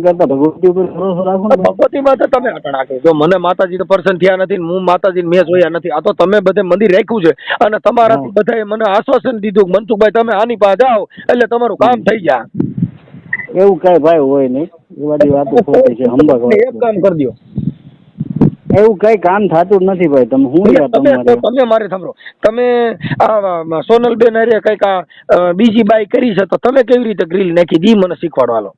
કરતા ભગવતી ઉપર ભરોસો રાખો ને. ભગવતીમાં તો તમે અટણ રાખો. જો મને માતાજી તો પર્સન થયા નથી, હું માતાજી મેં જોયા નથી. આ તો તમે બધે મંદિર રાખ્યું છે અને તમારાથી બધાએ મને આશ્વાસન દીધું કે મનસુખભાઈ તમે આની પાસે જાઓ એટલે તમારું કામ થઈ જાય. એવું કઈ ભાઈ હોય નહીં, એ બધી વાતો ખોટી છે. એક કામ કરી દો, એવું કઈ કામ થતું જ નથી ભાઈ. તમે હું યાર તમે મારે સાંભળો, તમે આ સોનલબેન અરે કઈક બીજી બાઈ કરી છે તો તમે કેવી રીતે ગ્રીલ નાખી દી મને શીખવાડવાલો.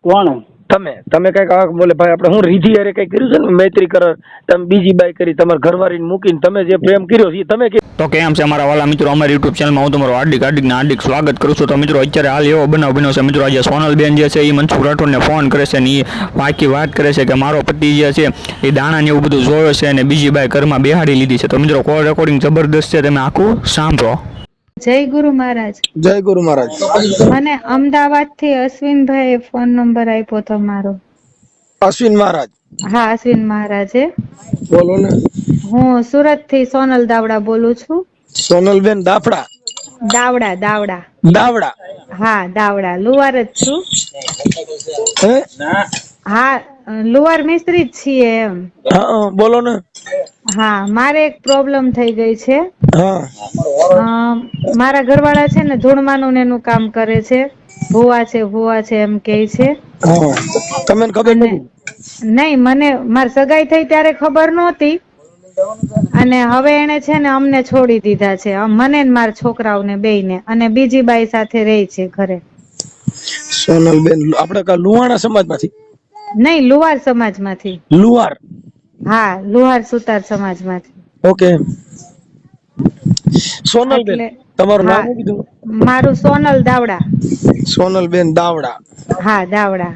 કોણ? તમે કઈક બોલે ભાઈ આપણે હું રીધી અરે કઈ કર્યું છે ને મૈત્રી કર, તમે બીજી બાઈ કરી તમારા ઘરવાળીને મૂકીને તમે જે પ્રેમ કર્યો છે તમે. તો કેમ છે અમારા વાલા મિત્રો, અમારી યુટ્યુબ ચેનલમાં હું તમારું હાર્દિક સ્વાગત કરું છું. તો મિત્રો અત્યારે હાલ એવો બનાવ બન્યો છે મિત્રો, આજે સોનલબેન જે છે એ મનસુખ રાઠોડને ફોન કરે છે ને એ બાકી વાત કરે છે કે મારો પતિ જે છે એ દાણાને એવું બધું જોયો છે અને બીજી બાઈ ઘરમાં બેહાડી લીધી છે. તો મિત્રો કોલ રેકોર્ડિંગ જબરદસ્ત છે, તમે આખું સાંભળો. જય ગુરુ મહારાજ. જય ગુરુ મહારાજ. મને અમદાવાદ થી અશ્વિનભાઈ ફોન નંબર આપ્યો તમારો. અશ્વિન મહારાજ? હા, અશ્વિન મહારાજે. બોલો ને. હું સુરત થી સોનલ દાવડા બોલું છું. સોનલબેન દાફડા? દાવડા. હા, દાવડા. લુવાર જ છું. હા, લુવાર મિસ્ત્રી જ છીએ એમ. હા, બોલો ને. હા, મારે એક પ્રોબ્લેમ થઈ ગઈ છે. હા, મારા ઘરવાળા છે ને ધૂળમાનું એનું કામ કરે છે. ભૂવા છે એમ કે છે. તમને ખબર નથી? નહીં, મને મારી સગાઈ થઈ ત્યારે ખબર નહોતી અને હવે એને છે ને અમને છોડી દીધા છે, મને ને મારા છોકરાઓને બેયને, અને બીજી બાઈ સાથે રહે છે ઘરે. સોનલબેન આપણે લુહાણા સમાજમાંથી? નહીં, લુહાર સમાજમાંથી. લુહાર? હા, લુહાર સુતાર સમાજમાંથી. ઓકે. સોનલબેન તમારું નામ શું કીધું? મારું સોનલ દાવડા. સોનલબેન દાવડા? હા, દાવડા.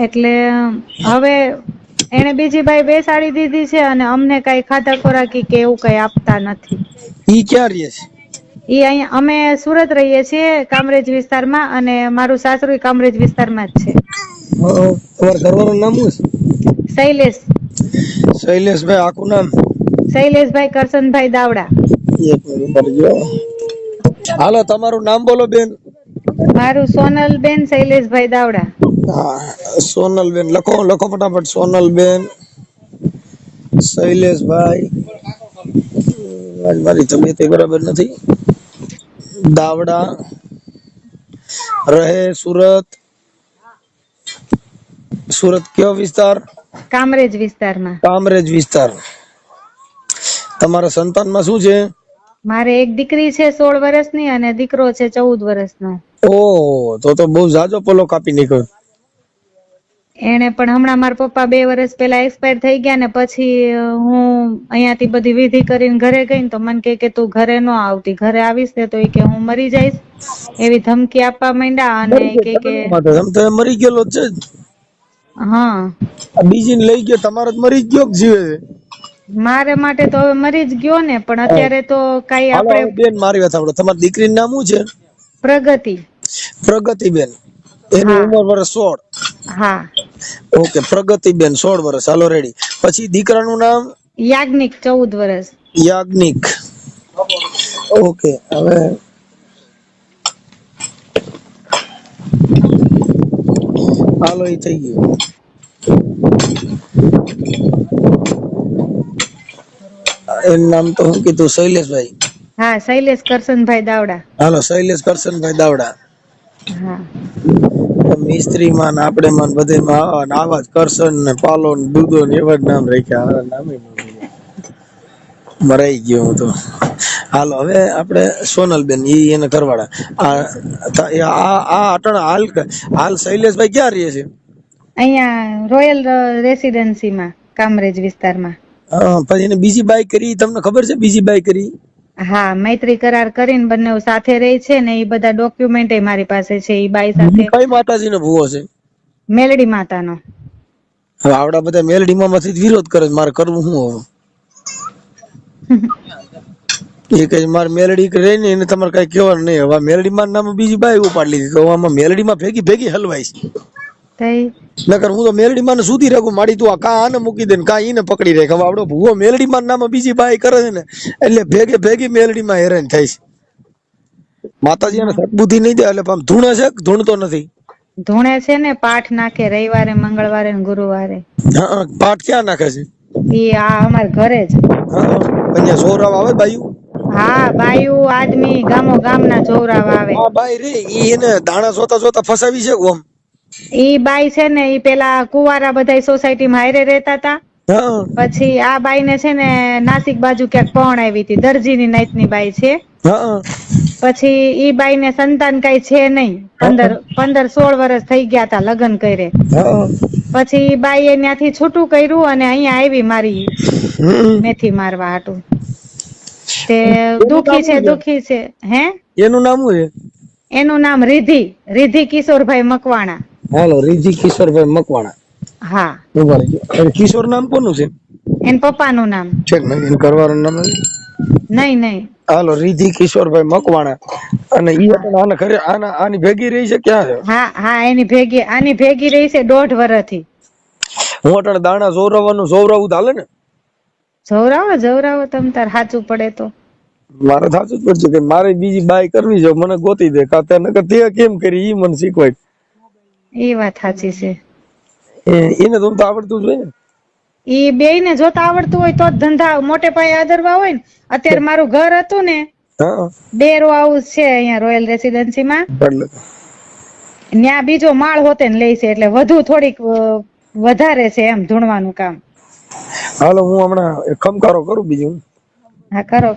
એટલે હવે એને બીજી બાઈ બેસાડી દીધી છે અને અમને કઈ ખાધા ખોરાકી કે એવું કઈ આપતા નથી. ઈ ક્યાં રહે છે? ઈ અહીંયા અમે સુરત રહીએ છીએ કામરેજ વિસ્તારમાં, અને મારું સાસરું કામરેજ વિસ્તારમાં જ છે. તમારા ઘરવાળાનું નામ શું છે? શૈલેષ. શૈલેષભાઈ આખું નામ? શૈલેષભાઈ કરશનભાઈ દાવડા. એક મિનિટ કરજો. હાલો તમારું નામ બોલો બેન. મારું સોનલબેન શૈલેષભાઈ દાવડા. હા, સોનલબેન લખો ફટાફટ. સોનલબેન શૈલેષભાઈ, મારી તબિયત બરાબર નથી. દાવડા, રહે સુરત કયો વિસ્તાર? કામરેજ વિસ્તારમાં. કામરેજ વિસ્તાર. તમારા સંતાનમાં શું છે? મારે એક દીકરી છે 16 વર્ષની અને દીકરો છે 14 વર્ષનો. ઓહ, તો બહુ જાજો પોલો કાપી નીકળ્યો. એને પણ હમણાં મારા પપ્પા 2 વર્ષ પહેલા એક્સપાયર થઈ ગયા ને પછી હું અહીંયાથી બધી વિધિ કરીને ઘરે ગઈ ને તો મને કે તું ઘરે ન આવતી, ઘરે આવીશ ને તો એ કે હું મરી જઈશ, એવી ધમકી આપવા માંડ્યા. અને કે મરી ગયેલો છે. હા, બીજીને લઈ ગયો, તમારો જ મરી ગયો કે જીવે છે? મારે માટે તો હવે મરી જ ગયો ને, પણ અત્યારે તો કઈ આપણે. બેન મારી વાત સાંભળો, તમારી દીકરીનું નામ શું છે? પ્રગતિ. પ્રગતિબેન. એની ઉંમર વર્ષ 16? હા. ઓકે, પ્રગતિબેન 16 વર્ષ. હાલો રેડી. પછી દીકરાનું નામ? યાજ્ઞિક 14 વર્ષ. યાજ્ઞિક. ઓકે, હવે હાલો એ થઈ ગયું. એનું નામ તો શું કીધું? શૈલેષભાઈ? હા, શૈલેષ કરશનભાઈ દાવડા. હાલો, શૈલેષ કરશનભાઈ દાવડા. હા. મિસ્ત્રી માં આપણે માં બધેમાં આવા જ કરશન ને પાલો ને દૂધો ને એવા જ નામ રાખ્યા. નામે મરાઈ ગયો હું તો. હાલો, હવે આપણે સોનલબેન એને ઘરવાળા. આ અટણ હાલ શૈલેષભાઈ ક્યાં રહે છે? અહીંયા રોયલ રેસિડેન્સીમાં કામરેજ વિસ્તારમાં. પછી એને બીજી બાઈ કરી, તમને ખબર છે બીજી બાઈ કરી? હા, મૈત્રી કરાર કરીને બંને સાથે રહે છે ને એ બધા ડોક્યુમેન્ટ મારી પાસે છે. એ બાઈ સાથે. કઈ માતાજીનો ભૂવો છે? મેલડી માતાનો. હવે આવડા બધા મેલડીમાં માંથી વિરોધ કરે, મારે કરવું શું હવે? એ કઈ મારે મેલડી રહી ને એને તમારે કઈ કહેવાનું નહીં. હવે મેલડીમાં નામ બીજી બાઈ ઉપાડી લીધી તો આમાં મેલડીમાં ભેગી હલવાઈશ. નકર હું તો મેલડીમાં સુધી રાખું. માડી તું કા આને મૂકી દે ને કા ઈને પકડી રાખ. હવે આવડો ભૂવો મેલડીમાં નામ બીજી બાઈ કરે છે ને એટલે ભેગી મેલડીમાં હેરાન થાય છે. માતાજી એને સદબુદ્ધિ નહીં દે એટલે ધૂણે છે, ધૂણતો નથી. ધૂણે છે ને પાઠ નાખે રવિવારે, મંગળવારે ને ગુરુવારે. હા, પાઠ ક્યાં નાખે છે? ઈ આ અમાર ઘરે જ. હા, અહીંયા સોરાવ આવે બાયું? હા, બાયું આદમી ગામો ગામના જોવરાવ આવે. હા બાઈ રે, ઈ એને દાણા જોતા જોતા ફસાવી છે ઓમ. ઈ બાઈ છે ને ઈ પેલા કુવારા બધા સોસાયટીમાં હારે રહેતા હતા. હા પછી આ બાઈ ને છે ને નાસિક બાજુ ક્યાંક પણ આવી હતી, દરજીની નાતની બાઈ છે. હા પછી ઈ બાઈ ને સંતાન કઈ છે નહીં, 15-16 વર્ષ થઈ ગયા તા લગ્ન કરે. હા પછી ઈ બાઈએ ત્યાંથી છૂટું કર્યું અને અહીંયા આવી મારી મેથી મારવા હાટું. તે દુખી છે હે. એનું નામ શું છે? એનું નામ રિધિ કિશોરભાઈ મકવાણા. હાલો, રિધિ કિશોરભાઈ મકવાણા. હા, ઉભા રહેજો. કિશોર નામ કોનું છે? એન પપ્પાનું નામ. છે એન ઘરવાળાનું નામ નથી? નહીં. હાલો, રિધિ કિશોરભાઈ મકવાણા. અને ઈ પણ આના ઘરે આની ભેગી રહી છે ક્યાં છે? હા આની ભેગી રહી છે 1.5 વર્ષથી. હું અટાણે દાણા જોવરાવું ચાલે ને? જવરાવો તમ તાર સાચું પડે તો. મારે સાચું જ પડશે કે મારે બીજી બાઈ કરવી છે, મને ગોતી દે. કાતે નકર તે કેમ કરી ઈ મને શીખવાય. એ વાત સાચી છે. એને તો આવડતું જ હોય ને. ઈ બેયને જોતા આવડતું હોય તો જ ધંધા મોટે પાયે આદરવા હોય ને. અત્યારે મારું ઘર હતું ને, હા, 2 રો હાઉસ છે અહીંયા રોયલ રેસિડેન્સી માં. એટલે ત્યાં બીજો માળ હોતે ને લે છે, એટલે વધુ થોડીક વધારે છે એમ ધૂણવાનું કામ. હાલો, હું હમણાં ખમકારો કરું બીજું. હા, કરો.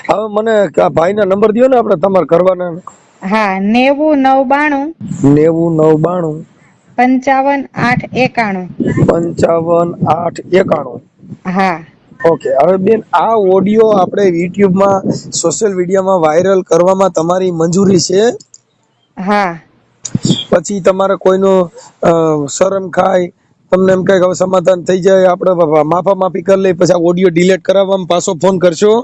હવે મને આ ભાઈ ના નંબર દયો ને, આપણે તમારે કરવાના. હા, 90 992 90 992 55 891. 55 891. હા. ઓકે. હવે બેન, આ ઓડિયો આપણે યુટ્યુબ માં, સોશિયલ મીડિયામાં વાયરલ કરવામાં તમારી મંજૂરી છે? હા. પછી તમારે કોઈનું શરમ ખાય, તમને એમ કઈ હવે સમાધાન થઈ જાય, આપણે માફી કરી લઈ, પછી આ ઓડિયો ડિલીટ કરાવવામાં પાછો ફોન કરશો?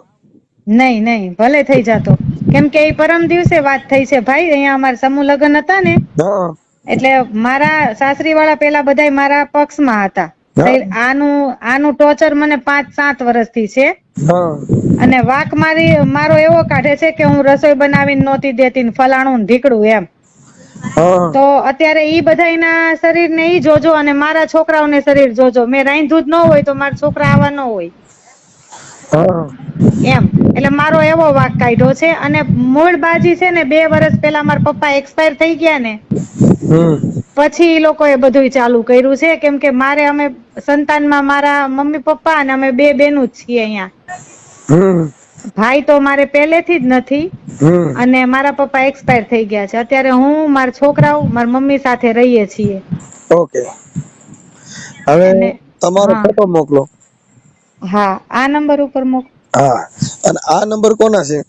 નહીં, ભલે થઈ જાતો. કેમ કે એ પરમ દિવસે વાત થઈ છે ભાઈ, અહીંયા અમારા સમૂહ લગ્ન હતા ને, એટલે મારા સાસરી વાળા પેલા બધા મારા પક્ષમાં હતા. આનું ટોર્ચર મને 5-7 વર્ષથી છે. અને વાક મારો એવો કાઢે છે કે હું રસોઈ બનાવીને નહોતી દેતી ને ફલાણું ને ઢીકડું એમ. તો અત્યારે ઈ બધાયના શરીર ને ઈ જોજો અને મારા છોકરાઓને શરીર જોજો. મેં રાંધ્યું જ ન હોય તો મારા છોકરા આવા ન હોય એમ. એટલે મારો એવો વાક કાઢ્યો છે. અને મૂળ બાજી છે ને, 2 વર્ષ પહેલા મારા પપ્પા એક્સપાયર થઈ ગયા ને, પછી ઈ લોકોએ બધું ચાલુ કર્યું છે. કેમ કે અમે સંતાનમાં મારા મમ્મી પપ્પા અને અમે 2 બેનું જ છીએ અહીંયા. ભાઈ તો મારે પહેલેથી જ નથી, અને મારા પપ્પા એક્સપાયર થઈ ગયા છે. અત્યારે હું, મારા છોકરાઓ, મારા મમ્મી સાથે રહીએ છીએ. ઓકે. હવે તમારો ફોટો મોકલો. હા, આ નંબર ઉપર મોકલો. હા. અને આ નંબર કોના છે?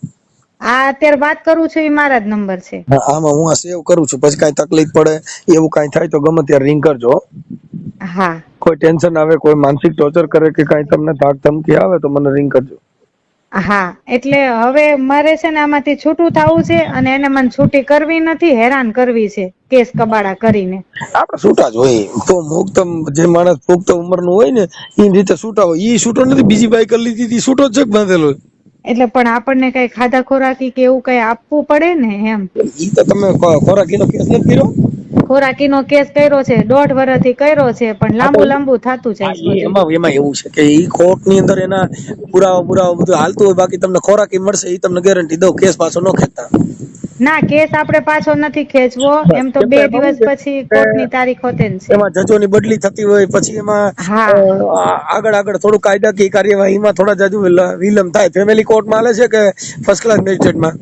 આ અત્યારે વાત કરું છું એ મારા જ નંબર છે. આમાં હું આ સેવ કરું છું. પછી કઈ તકલીફ પડે, એવું કઈ થાય તો ગમે ત્યારે રિંગ કરજો. હા. કોઈ ટેન્શન આવે, કોઈ માનસિક ટોર્ચર કરે કે કઈ તમને ધાક ધમકી આવે તો મને રિંગ કરજો. હા, એટલે હવે મારે છે ને આમાંથી છૂટું થવું છે, અને એને મને છૂટી કરવી નથી, હેરાન કરવી છે કેસ કબાડા કરીને. આપણે છૂટા જ હોય તો મુક્ત, જે માણસ પુખ્ત ઉંમરનું હોય ને એ રીતે છૂટા હોય. ઈ છૂટો નથી, બીજી બાઈ કરી લીધી છૂટો જ બાંધેલો. એટલે પણ આપણને કઈ ખાધા ખોરાકી કે એવું કઈ આપવું પડે ને એમ. ઈ તો તમે ખોરાકીનો કેસ નથી કર્યો? ખોરાકીનો કેસ કર્યો છે, 1.5 વર્ષથી કર્યો છે, પણ લાંબુ થતું જાય. એમાં એવું છે કે ઈ કોર્ટ ની અંદર એના પુરાવા બધું હાલતું હોય. બાકી તમને ખોરાકી મળશે, ઈ તમને ગેરંટી દઉં. કેસ પાછો ન ખેંચતા. ના, કેસ આપણે પાછો નથી ખેંચવો. એમ તો 2 દિવસ પછી કોર્ટની તારીખ હોતે છે. એમાં જજોની બદલી થતી હોય, પછી એમાં આગળ થોડું કાયદાકીય કાર્યવાહીમાં થોડા જાજુ વિલંબ થાય. ફેમિલી કોર્ટમાં હાલે છે કે ફર્સ્ટ ક્લાસ મેજિસ્ટ્રેટમાં?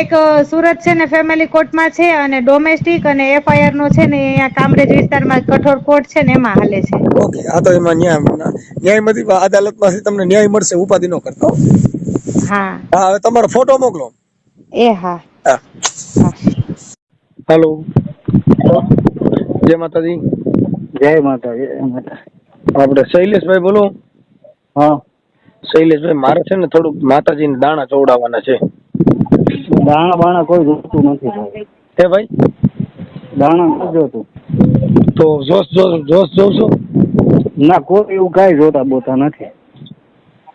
એક સુરત છે ને ફેમિલી કોર્ટમાં છે, અને ડોમેસ્ટિક અને FIR નો છે ને અહીંયા કામરેજ વિસ્તારમાં કઠોર કોર્ટ છે ને એમાં હાલે છે. ઓકે. આ તો એમાં ન્યાયમતી અદાલતમાંથી તમને ન્યાય મળશે, ઉપાધિ ન કરતો. હા. હવે તમારો ફોટો મોકલો. હા. હેલો. જય માતાજી. જય માતાજી. આપણે શૈલેષભાઈ બોલો. હા, શૈલેષભાઈ, મારે છે ને થોડુંક માતાજીને દાણા ચોવડાવવાના છે. દાણા બાણા કોઈ જોતું નથી. હે ભાઈ? દાણા નથી જોતું. તો જોશ જોશો? ના, કોઈ એવું કઈ જોતા બોતા નથી.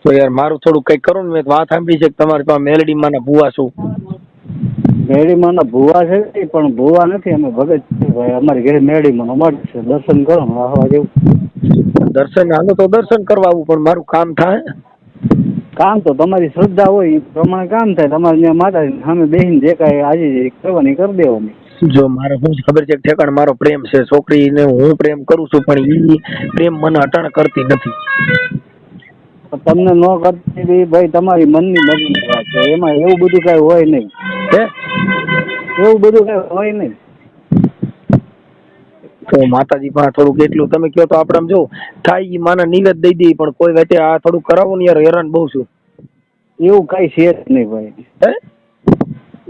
તો યાર મારું થોડું કઈક કરો ને. મેં વાત સાંભળી છે કે તમારી પાસે મેલડીમાં ના ભૂવા છું. મેળીમાં ના ભુવા છે પણ ભુવા નથી, અમે ભગત છીએ ભાઈ. અમારી ઘરે મેળીમાં મઠ છે, દર્શન કરો આવા જેવું. દર્શન હાલો તો દર્શન કરવા આવું, પણ મારું કામ થાય. કામ તો તમારી શ્રદ્ધા હોય એ પ્રમાણે કામ થાય. તમારે ત્યાં માતાજી સામે બેસીને જે કાંઈ આજે કરવાની કરી દેવાની. જો મારે શું ખબર છે ઠેકાણ મારો પ્રેમ છે, છોકરીને હું પ્રેમ કરું છું, પણ એ પ્રેમ મને અટાણ કરતી નથી. તમને ન કરતી ભાઈ તમારી મનની મરજીની વાત છે, એમાં એવું બધું કઈ હોય નહીં. હે એવું બધું કઈ હોય નહીં. તો માતાજી પાસે થોડુંક એટલું તમે કહો તો આપણે આમ જો થાય એ માના નિવેદ દઈ દઈ, પણ કોઈ વાતે આ થોડુંક કરાવો ને યાર, હેરાન બહુ છું. એવું કઈ છે જ નહીં ભાઈ. હે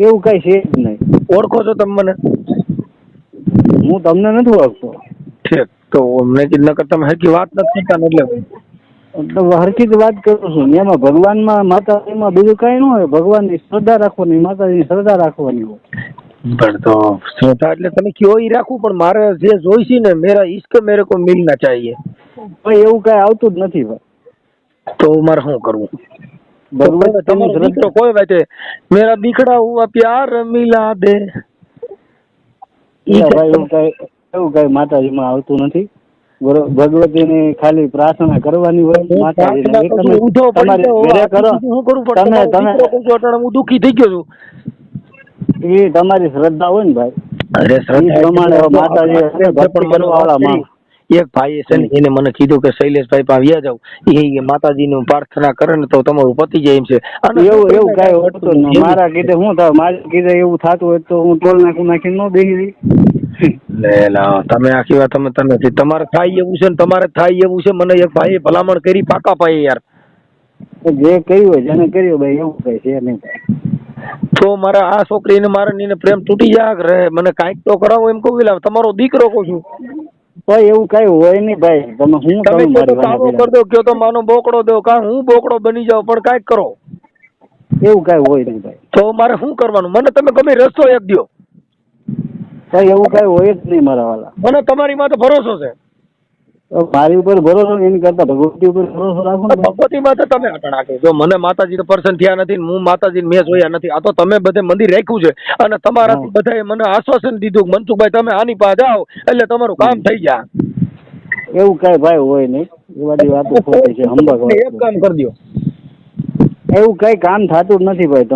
એવું કઈ છે જ નહીં. ઓળખો છો તમે મને? હું તમને નથી ઓળખતો. ઠીક, તો મેં કીધું નકર તમે હરકી વાત નથી કરતા ને એટલે હરકી જ વાત કરું છું. એમાં ભગવાનમાં માતાજીમાં બીજું કઈ ન હોય. ભગવાનની શ્રદ્ધા રાખવાની, માતાજીની શ્રદ્ધા રાખવાની હોય. પણ તો શ્રદ્ધા એટલે તમે કયો ઈ રાખવું, પણ મારે જે જોઈશે ને મેરા ઈશ્ક મેરે કો મિલના ચાહીએ. ભાઈ એવું કઈ આવતું જ નથી ભાઈ. તો મારે શું કરવું? ભગવાન તમારો દીકરો કોઈ વાતે મેરા દીકરા હુઆ પ્યાર મિલા દે. ભાઈ એવું કઈ માતાજીમાં આવતું નથી. ભગવતીને ખાલી પ્રાર્થના કરવાની હોય. માતાજીને હું દુઃખી થઈ ગયો છું. એ તમારી શ્રદ્ધા હોય ને ભાઈ. અરે શ્રદ્ધા માતાજી ભક્તિ કરવા વાળા એક ભાઈ છે ને એને મને કીધું કે શૈલેષભાઈ પાસે વ્યા જાવ, એ માતાજીની પ્રાર્થના કરે ને તો તમારું પતિ જાય એમ છે. એવું કઈ હોતું નહીં. મારા કીધે શું થાય, મારે કીધે એવું થતું હોય તો હું ટોલ નાખી ન બેસી. લે લાવ તમે આખી વાત તમે નથી. તમારે થાય એવું છે ને તમારે થાય એવું છે. મને એક ભાઈ ભલામણ કરી પાકા પાયે યાર. જે કર્યું હોય જેને કર્યું ભાઈ એવું કઈ છે નહીં. તો મારા આ છોકરીને મારે પ્રેમ તૂટી જાય રહે, મને કાંઈક તો કરાવો એમ કહું. તમારો દીકરો કહું છું ભાઈ. એવું કઈ હોય નહીં ભાઈ. તમે કામો કરી દો, કયો તો માનો બોકડો દો, કા હું બોકડો બની જાઉં, પણ કાંઈક કરો. એવું કઈ હોય નહીં ભાઈ. તો મારે શું કરવાનું? મને તમે ગમે રસ્તો એક દો ભાઈ. એવું કઈ હોય જ નહીં મારા વાલા. મને તમારી માં તો ભરોસો છે. મારી ઉપર ભરોસો એની કરતા ભગવતી ઉપર ભરોસો રાખો. ભગવતી માં તો તમે અટણ રાખો. જો મને માતાજી પર્સન થયા નથી, હું માતાજી મેં જોયા નથી. આ તો તમે બધે મંદિર રાખ્યું છે અને તમારાથી બધાએ મને આશ્વાસન દીધું મનસુખભાઈ તમે આની પાસે જાઓ એટલે તમારું કામ થઈ જાય. એવું કઈ ભાઈ હોય નહીં. એ બધી વાતો ખોટી છે. એક કામ કરી દો. એવું કઈ કામ થતું જ નથી ભાઈ.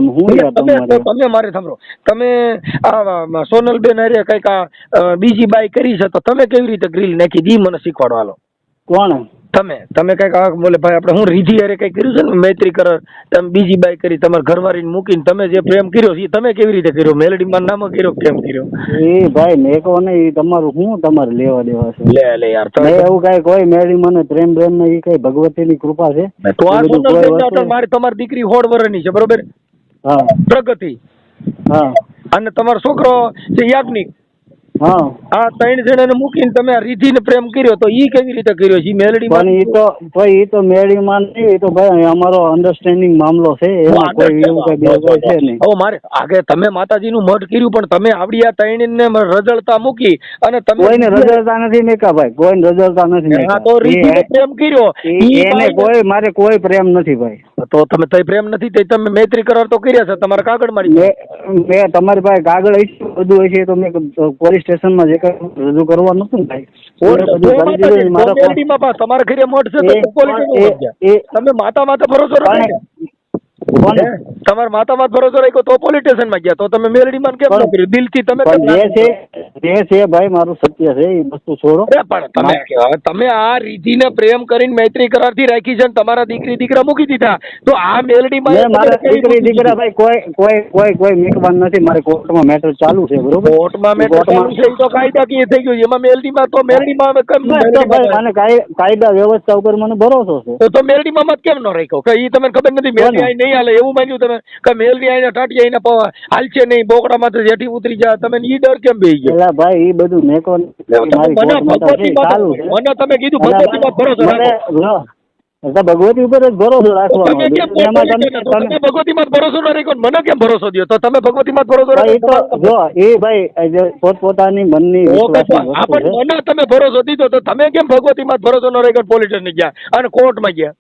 તમે મારે સાંભળો, તમે આ સોનલબેન અરે કઈક બીજી બાઈ કરી છે તો તમે કેવી રીતે ગ્રીલ નાખી દી મને શીખવાડો. હાલો. કોણ? તમે કઈક બોલે ભાઈ આપણે હું રીધી અરે કઈ કર્યું છે ને મૈત્રી કર, તમે બીજી બાઈ કરી, તમારે ઘરવાળીને મૂકીને તમે જે પ્રેમ કર્યો છે તમે કેવી રીતે કર્યો? મેલડીમાં નામ કર્યો પ્રેમ કર્યો? એ ભાઈ મેકો નહીં. તમારું શું તમારે લેવા દેવા છે? લે યાર એવું કઈ કોઈ મેલડીમાં પ્રેમ પ્રેમ ને એ કઈ ભગવતીની કૃપા છે. તો આ મારી તમારી દીકરી 16 વર્ષની છે બરોબર? હા. પ્રગતિ. હા. અને તમારો છોકરો છે યાજ્ઞિક. હા. આ 3 જણાને મૂકીને તમે આ રીધીને પ્રેમ કર્યો તો ઈ કેવી રીતે કર્યો છે? મેલડીમાં ઈ તો મેલડીમાં નહીં. એ તો ભાઈ અમારો અન્ડરસ્ટેન્ડિંગ મામલો છે. એમાં કોઈ એવું કઈ બીજું છે નહીં. હવે મારે આગે તમે માતાજીનું મઠ કર્યું પણ તમે આવડી આ 3ને રજળતા મૂકી અને તમે કોઈને રજળતા નથી મેકા ભાઈ. કોઈને રજળતા નથી. હા તો રીધીને પ્રેમ કર્યો એને કોઈ મારે કોઈ પ્રેમ નથી ભાઈ. તો તમે તઈ પ્રેમ નથી તે તમે મૈત્રી કરાર તો કર્યા છે તમારા કાગળ મારી મેં તમારી પાસે કાગળ હશે બધું હશે તો મેં પોલીસ સ્ટેશનમાં જે કઈ રજૂ કરવા નતું ને ભાઈ. તમારા ઘરે મઠ છે તમે માતા માતા ભરોસો રાખ્યો? તમારા માતા માતા ભરોસો રાખ્યો તો પોલીસ સ્ટેશન માં ગયા તો તમે મેલડીમાં કેમ ન કર્યું? દિલથી તમે જે છે ભાઈ મારું સત્ય છે એ વસ્તુ છોડો. પણ તમે આ રીધિને પ્રેમ કરીને મૈત્રી કરાર થી રાખી છે તમારા દીકરી દીકરા મૂકી દીધા તો આ મેલડીમાં મારા દીકરી દીકરા ભાઈ કોઈ મેકવાન નથી. મારે કોર્ટમાં મેટર ચાલુ છે બરોબર? કોર્ટમાં મેટર ચાલુ છે તો કાયદાકીય થઈ ગયું. એમાં મેલડીમાં તો મેલડીમાં મને કાયદા વ્યવસ્થા ઉપર મને ભરોસો છે. તો મેલડીમાં કેમ ન રાખ્યો? કે એ તમને ખબર નથી મેલડી આઈ નહીં હાલે એવું માન્યું તમે કે મેલડી આઈને ટાટી આઈને હાલશે નહીં બોકડામાં તો જેઠી ઉતરી જાય તમે ઈ ડર કેમ બેહી ગયા? ભાઈ એ બધું મેકો મને તમે કીધું ભગવતીમાં ભરોસો રાખો. ભગવતી ઉપર જ ભરોસો રાખવાનો. તમે ભગવતીમાં ભરોસો ન રાખ્યો મને કેમ ભરોસો દો? તો તમે ભગવતીમાં ભરોસો રાખો. જો એ ભાઈ પોતપોતાની મનની મને તમે ભરોસો દીધો તો તમે કેમ ભગવતીમાં ભરોસો ન રાખ્યો? પોલીસ સ્ટેશન ગયા અને કોર્ટમાં ગયા.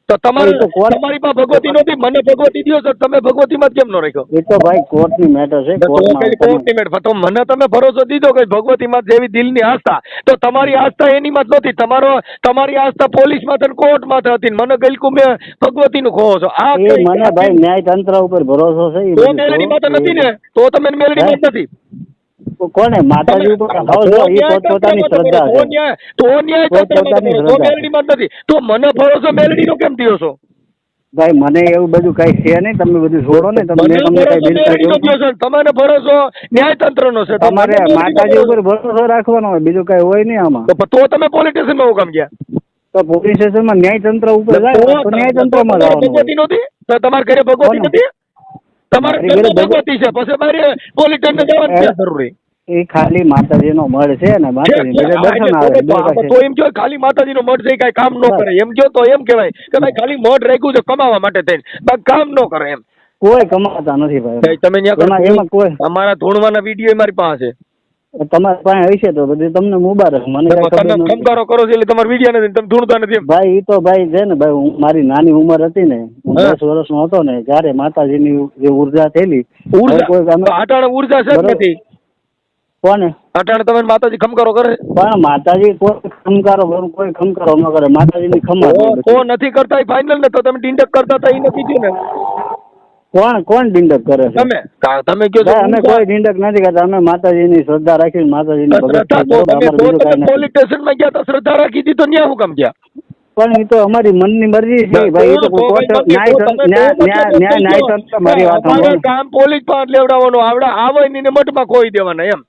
તો તમારે એ તો કોર્ટ- તમારી પાસે ભગવતી નહોતી, મને ભગવતી દ્યો છો, તમે ભગવતીમાં જ કેમ ન રાખ્યો? એ તો ભાઈ કોર્ટની મેટર છે. કોર્ટની મેટર. તો મને તમે ભરોસો દીધો કે ભગવતીમાં જેવી દિલની આસ્થા, તો તમારી આસ્થા એનીમાં જ નહોતી. તમારી આસ્થા પોલીસમાં અને કોર્ટમાં હતી. મને ગલકું મેં ભગવતીનું ખોવો છો. આ એ મને ભાઈ ન્યાયતંત્ર ઉપર ભરોસો છે. એ તો બધું મેલડીમાં તો નથી ને, તો તમે મેલડીમાં જ નથી. કોને માતાજી ઉપર હવે જો એ પોતપોતાની શ્રદ્ધા છે. તો ન્યાય પોતપોતાની તો શ્રદ્ધા. મેલડીમાં જ નથી. તો મને ભરોસો મેલડીનો કેમ થયો છો? ભાઈ મને એવું બધું કઈ છે નહીં. તમે બધું છોડો ને. તમે મને તમને કઈ ભરોસો બિલ મેલડીનો થયો છે, તમને ભરોસો ન્યાયતંત્રનો છે. તો તમારે મને માતાજી ભરોસો- ઉપર ભરોસો રાખવાનો હોય, બીજું કઈ હોય નહીં આમાં. તો તમે પોલીસ સ્ટેશનમાં હું કામ ગયા? તો પોલીસ સ્ટેશનમાં ન્યાયતંત્ર ઉપર જાય તો ન્યાયતંત્રમાં જવાનું હોય. ભગવતી નહોતી? તો તમારા ઘરે ભગવતી કોને? નથી? તમારા મારી ઘરે ઘરે ભગવતી છે, પછી મારે પોલીસ સ્ટેશન જવાની ક્યાં જરૂરી? એ ખાલી માતાજીનો મઢ છે ને માતાજી બધા દર્શન આવે બીજું કઈ તો એમ કહો ખાલી માતાજીનો મઠ છે, કઈ કામ ન કરે એમ કહો તો એમ કહેવાય કે ભાઈ ખાલી મઠ રાખ્યું છે કમાવા માટે થઈને, બાકી કામ ન કરે એમ. કોઈ કમાતા નથી ભાઈ. ભાઈ તમે એમાં ત્યાં કોઈ અમારા ધૂણવાના વિડીયો મારી પાસે તમારી પાસે હશે તો બધું તમને મુબારક. મને કઈ ખબર તમે નથી. ખમકારો કરો છો એટલે તમારા વિડીયો નથી, તમે ધૂણતા નથી એમ. ભાઈ એ તો ભાઈ છે ને ભાઈ, મારી નાની ઉંમર હતી ને, હું હા. 10 વર્ષનો હતો ને, જ્યારે માતાજીની જે ઉર્જા થયેલી ઉર્જા કોઈ અમે- તો અટાણે ઉર્જા છે જ બરોબર. નથી. કોને અટાણે તમે માતાજી ખમકારો કરે પણ માતાજી કોઈ ખમકારો ન કરે. માતાજીની ખમા હોય બધી. કો નથી કરતા ફાઇનલ ને, તો તમે ડિંડક કરતા હતા એ નથી કીધું ને કોણ ડિંડક કરે છે? તમે કહો છો ભાઈ, અમે કોઈ ડિંડક નથી કરતા. અમે માતાજીની શ્રદ્ધા રાખીને માતાજીની ભક્તિ શ્રદ્ધા કરીએ. તો તમે અમારે બીજું કાંઈ નથી. પોલીસ સ્ટેશનમાં ગયા તો શ્રદ્ધા રાખી હતી, તો ન્યા હું કામ ગયા? પણ એ તો અમારી મનની મરજી છે ભાઈ. એ તો કોઈ કોર્ટ- ન્યાયતંત્ર મારી વાત અમારે સાંભળો. કામ પોલીસ પાસે લેવડાવવાનું, આવડા આવે ને મઠમાં ખોઈ દેવાના એમ.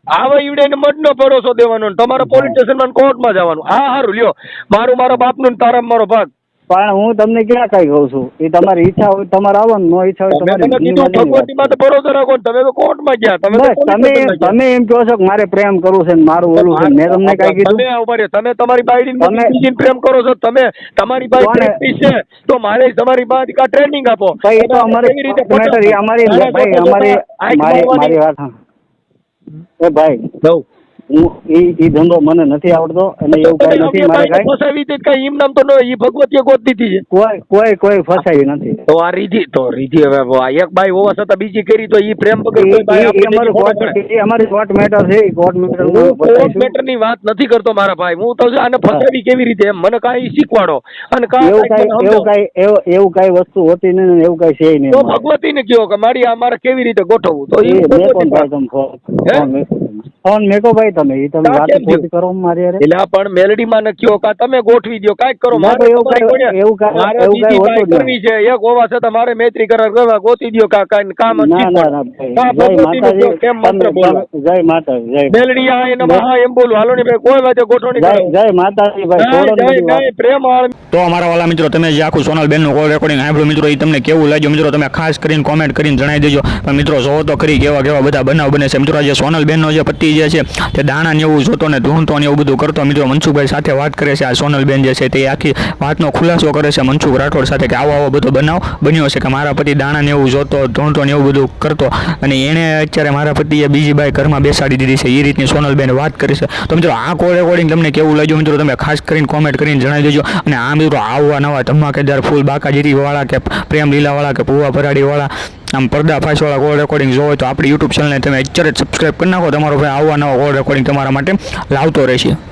આવે ઈવડે ને મઠ નો ભરોસો દેવાનો ને તમારે પોલીસ સ્ટેશનમાં કોર્ટમાં જવાનું. હા હારું લ્યો, મારા બાપનું ને તારા મારો ભાગ. પણ હું તમને ક્યાં કઈ કહું છું, એ તમારી ઈચ્છા હોય તમારે આવવાનું, નો ઈચ્છા હોય તમે તમારી કીધું મનની વાત. ભગવતીમાં તો ભરોસો રાખો ને, તમે તો કોર્ટમાં ગયા. તમે તો બસ પોલીસ તમે સ્ટેશનમાં ગયા. તમે એમ કહો છો કે મારે પ્રેમ કરવું છે ને મારું ઓલું છે. મેં તમને કઈ કીધું? તમે ઉભા રહ્યો. તમે તમારી બાયડી તમે- બીજીને પ્રેમ કરો છો. તમે તમારી બાઈ કોને? પ્રેક્ટિસ છે તો મારે તમારી બાઈ કા ટ્રેનિંગ આપો. ભાઈ એ તો અમારી કેવી રીતે મેટર, એ અમારી ભાઈ અમારી મારી વાત સાંભળો. એ ભાઈ દઉં. હું ઈ ધંધો મને નથી આવડતો અને એવું કઈ નથી મારે કઈ. ફસાવી તે કઈ એમ નામ તો ન, ઈ ભગવતીએ ગોત દીધી છે. કોઈ ફસાવી નથી. તો આ રીધી હવે આ એક બાઈ હોવા છતાં બીજી કરી તો ઈ પ્રેમ વગર કોઈ બાઈ એ આપણે અમારું ખોટો કોર્ટ- પડે. એ અમારી કોર્ટ મેટર છે. એ કોર્ટ મેટર હું કોર્ટ મેટર ની વાત નથી કરતો મારા ભાઈ. હું તો આને ફસાવી કેવી રીતે એમ મને કાંઈ શીખવાડો અને એવું કઈ વસ્તુ હોતી નહીં ને એવું કઈ છે નહીં. તો ભગવતી ને કહો કે મારી આ મારે કેવી રીતે ગોઠવવું, તો એ ઈ મેકો ભગવતી ભાઈ તમે ફોન મેકો ભાઈ તમે એ તમે ના, વાત કેમ ખોટી કરો મારી હારે. એટલે આ પણ મેલડીમાં ન કયો કા તમે ગોઠવી દો કાંઈક કરો. ના, મારે એવું તમારી કાંઈ- જોડે- એવું કાંઈ- મારે એવું કાંઈ બીજી હોતું બાઈ જ કરવી છે એક હોવા છતાં મારે મૈત્રી કરાર કરવા ગોતી દો કાંઈ કામ જ ના ના ના શીખવાડો. ભાઈ, કા જય ભગવતીનું માતાજી. કેમ મંત્ર બોલો? જય માતાજી. જય મેલડી આ એને મહા એમ બોલું હાલો ને ભાઈ, કોઈ વાતે ગોઠવણી જય કરો. જય માતાજી ભાઈ. જય, છોડો ને જય, બધી વાત. જય, પ્રેમ વાળી. તો અમારા વાલા મિત્રો, તમે જે આખું સોનલબેનનું કોલ રેકોર્ડિંગ સાંભળ્યું મિત્રો, એ તમને કેવું લાગ્યું મિત્રો તમે ખાસ કરીને કોમેન્ટ કરીને જણાવી દેજો. પણ મિત્રો જોવો તો ખરી કેવા કેવા બધા બનાવ બને છે મિત્રો. જે સોનલબેનનો જે પતિ જે છે તે દાણા ને એવું જોતો ને ધૂણતો ને એવું બધું કરતો મિત્રો. મનસુખભાઈ સાથે વાત કરે છે આ સોનલબેન જે છે તે આખી વાતનો ખુલાસો કરે છે મનસુખ રાઠોડ સાથે કે આવો બધો બનાવ બન્યો છે કે મારા પતિ દાણા ને એવું જોતો ધૂણતો ને એવું બધું કરતો અને એણે અત્યારે મારા પતિએ બીજી બાઈ ઘરમાં બેસાડી દીધી છે, એ રીતની સોનલબેન વાત કરી છે. તો મિત્રો આ કોલ રેકોર્ડિંગ તમને કેવું લાગ્યું મિત્રો તમે ખાસ કરીને કોમેન્ટ કરીને જણાવી દેજો. અને આ મિત્રો આવવા નવા ધમાકેદાર ફૂલ બાકાજીરી વાળા કે પ્રેમ લીલા વાળા કે ભૂવા ભરાડી વાળા આમ પર્દાફાશ વાળા કોલ રેકોર્ડિંગ જોવો તો આપણી યુટ્યુબ ચેનલને તમે અત્યારે જ સબસ્ક્રાઈબ કરી નાખો. તમારો ભાઈ આવવા નવા કોલ રેકોર્ડિંગ તમારા માટે લાવતો રહેશે.